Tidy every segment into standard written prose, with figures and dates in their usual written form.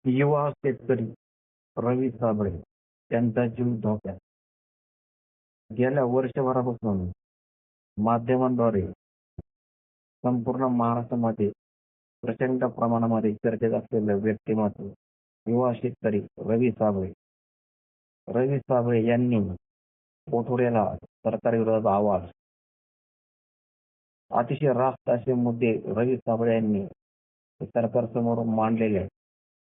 युवा शेतकरी रवी साबळे यांचा जीव धोक्यात. गेल्या वर्षभरापासून माध्यमांद्वारे संपूर्ण महाराष्ट्रामध्ये प्रचंड प्रमाणामध्ये चर्चेत असलेलं व्यक्तिमत्व युवा शेतकरी रवी साबळे. रवी साबळे यांनी कोथरूडला सरकारविरोधात आवाज, अतिशय रास्त असे मुद्दे रवी साबळे यांनी सरकारसमोर मांडलेले आहेत.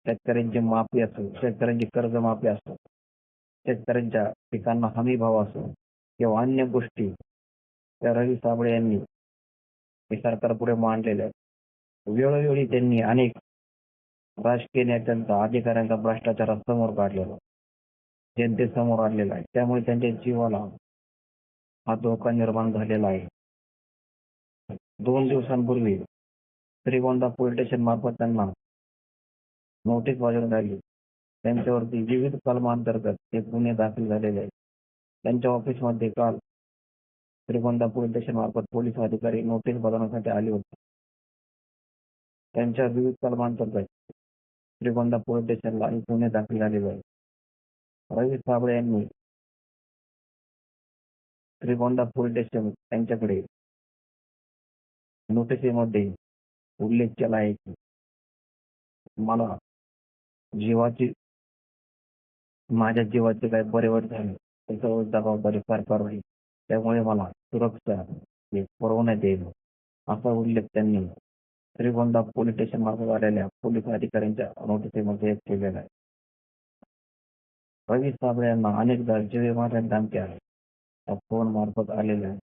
शेतकऱ्यांची माफी असो, शेतकऱ्यांची कर्जमाफी असो, शेतकऱ्यांच्या पिकांना हमी भाव असो किंवा अन्य गोष्टी त्या रवी साबळे यांनी हे सरकारपुढे मांडलेल्या आहेत. वेळोवेळी त्यांनी अनेक राजकीय नेत्यांचा, अधिकाऱ्यांचा भ्रष्टाचार समोर काढलेला, जनतेसमोर आणलेला आहे. त्यामुळे त्यांच्या जीवाला हा धोका निर्माण झालेला आहे. 2 दिवसांपूर्वी श्रीगोंदा पोलीस स्टेशन मार्फत त्यांना नोटीस बजावण्यात आली. त्यांच्यावरती विविध कलमांतर्गत हे गुन्हे दाखल झालेले आहेत. त्यांच्या ऑफिसमध्ये काल श्रीगोंदा पोलीस स्टेशन मार्फत पोलीस अधिकारी नोटीस बजावण्यासाठी आले होते. त्यांच्या विविध कलमांतर्गत श्रीगोंदा पोलीस स्टेशनला हे गुन्हे दाखल झालेले आहेत. रवी साबळे यांनी श्रीगोंदा पोलीस स्टेशन यांच्याकडे नोटिसीमध्ये उल्लेख केला आहे की मला माझ्या जीवाचे काही बरे वाईट झाले त्याच्यावर जबाबदारी सरकारवर आहे. त्यामुळे मला सुरक्षा पुरवण्यात येईल असा उल्लेख त्यांनी श्रीगोंदा पोलीस स्टेशन मार्फत आलेल्या पोलीस अधिकाऱ्यांच्या नोटिसीमध्ये केलेला आहे. रवी साबळे यांना अनेकदा जीवे मारण्यात धमक्या फोन मार्फत आलेल्या आहेत.